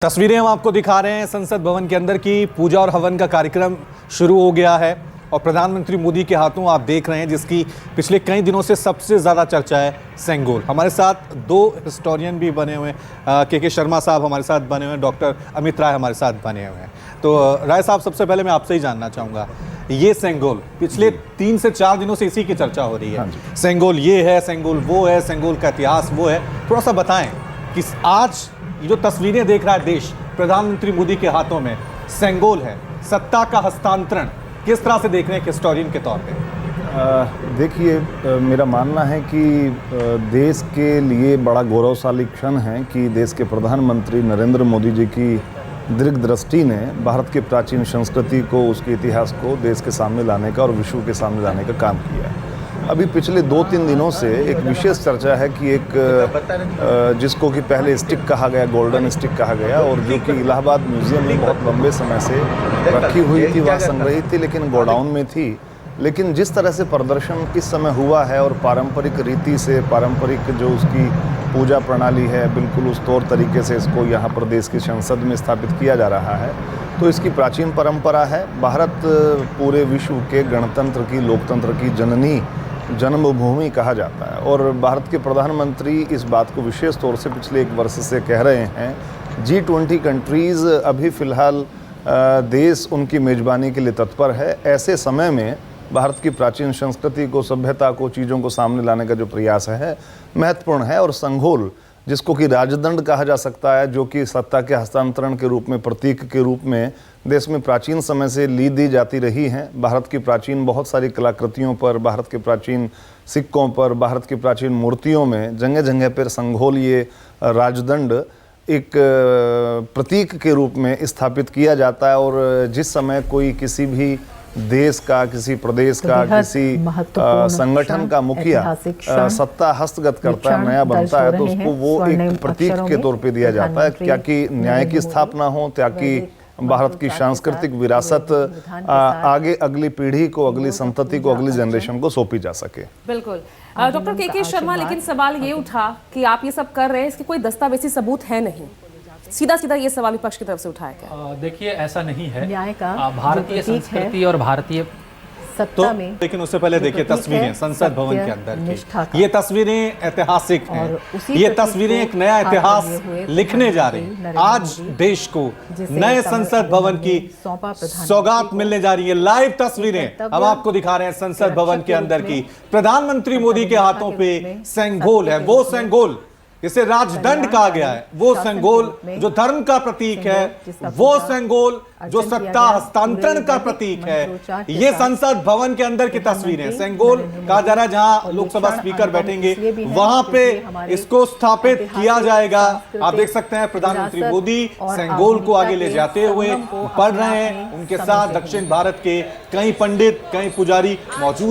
तस्वीरें हम आपको दिखा रहे हैं संसद भवन के अंदर की। पूजा और हवन का कार्यक्रम शुरू हो गया है और प्रधानमंत्री मोदी के हाथों आप देख रहे हैं जिसकी पिछले कई दिनों से सबसे ज़्यादा चर्चा है सेंगोल। हमारे साथ दो हिस्टोरियन भी बने हुए हैं, के शर्मा साहब हमारे साथ बने हुए हैं, डॉक्टर अमित राय हमारे साथ बने हुए हैं। तो राय साहब, सबसे पहले मैं आपसे ही जानना चाहूँगा, ये सेंगोल पिछले 3 से 4 दिनों से इसी की चर्चा हो रही है। सेंगोल ये है, सेंगोल वो है, सेंगोल का इतिहास वो है। थोड़ा सा बताएं कि आज ये जो तस्वीरें देख रहा है देश प्रधानमंत्री मोदी के हाथों में, सेंगोल है, सत्ता का हस्तांतरण किस तरह से देख रहे हैं एक हिस्टोरियन के तौर पे? देखिए, मेरा मानना है कि देश के लिए बड़ा गौरवशाली क्षण है कि देश के प्रधानमंत्री नरेंद्र मोदी जी की दीर्घदृष्टि ने भारत के प्राचीन संस्कृति को, उसके इतिहास को देश के सामने लाने का और विश्व के सामने लाने का काम किया है। अभी पिछले 2-3 दिनों से एक विशेष चर्चा है कि एक जिसको कि पहले स्टिक कहा गया, गोल्डन स्टिक कहा गया, और जो कि इलाहाबाद म्यूजियम में बहुत लंबे समय से रखी हुई थी, वहाँ संग्रहित थी, लेकिन गोडाउन में थी। लेकिन जिस तरह से प्रदर्शन इस समय हुआ है और पारंपरिक रीति से, पारंपरिक जो उसकी पूजा प्रणाली है, बिल्कुल उस तौर तरीके से इसको यहाँ पर देश की संसद में स्थापित किया जा रहा है, तो इसकी प्राचीन परंपरा है। भारत पूरे विश्व के गणतंत्र की, लोकतंत्र की जननी, जन्मभूमि कहा जाता है, और भारत के प्रधानमंत्री इस बात को विशेष तौर से पिछले 1 वर्ष से कह रहे हैं। G20 कंट्रीज़ अभी फ़िलहाल देश उनकी मेज़बानी के लिए तत्पर है। ऐसे समय में भारत की प्राचीन संस्कृति को, सभ्यता को, चीज़ों को सामने लाने का जो प्रयास है महत्वपूर्ण है। और संघोल, जिसको कि राजदंड कहा जा सकता है, जो कि सत्ता के हस्तांतरण के रूप में, प्रतीक के रूप में देश में प्राचीन समय से दी जाती रही हैं। भारत की प्राचीन बहुत सारी कलाकृतियों पर, भारत के प्राचीन सिक्कों पर, भारत की प्राचीन मूर्तियों में जगह जगह पर संघोल, ये राजदंड एक प्रतीक के रूप में स्थापित किया जाता है। और जिस समय कोई किसी भी देश का, किसी प्रदेश का, किसी संगठन का मुखिया सत्ता हस्तगत करता है, नया बनता है, तो उसको वो एक प्रतीक के तौर पे दिया जाता है, क्या कि न्याय की स्थापना हो, ताकि भारत की सांस्कृतिक विरासत आगे अगली पीढ़ी को, अगली संतति को, अगली जनरेशन को सौंपी जा सके। बिल्कुल। डॉक्टर के शर्मा, लेकिन सवाल ये उठा कि आप ये सब कर रहे हैं, इसके कोई दस्तावेजी सबूत है नहीं। सीधा सीधा ये सवाल विपक्ष की तरफ से उठाया गया। देखिए, ऐसा नहीं है। न्याय का भारतीय संस्कृति और भारतीय सत्ता में, लेकिन उससे पहले देखिए तस्वीरें संसद भवन के अंदर की। ये तस्वीरें ऐतिहासिक हैं। ये तस्वीरें एक नया इतिहास लिखने जा रही हैं। आज देश को नए संसद भवन की सौगात मिलने जा रही है। लाइव तस्वीरें हम आपको दिखा रहे हैं संसद भवन के अंदर की। प्रधानमंत्री मोदी के हाथों पे सेंगोल है, वो सेंगोल इसे राजदंड कहा गया है, वो सेंगोल जो धर्म का प्रतीक है, वो सेंगोल जो सत्ता हस्तांतरण का प्रतीक है। ये संसद भवन के अंदर की तस्वीरें, सेंगोल कहा जा रहा है, जहां लोकसभा स्पीकर बैठेंगे वहां पे इसको स्थापित किया जाएगा। आप देख सकते हैं प्रधानमंत्री मोदी सेंगोल को आगे ले जाते हुए बढ़ रहे हैं। उनके साथ दक्षिण भारत के कई पंडित, कई पुजारी मौजूद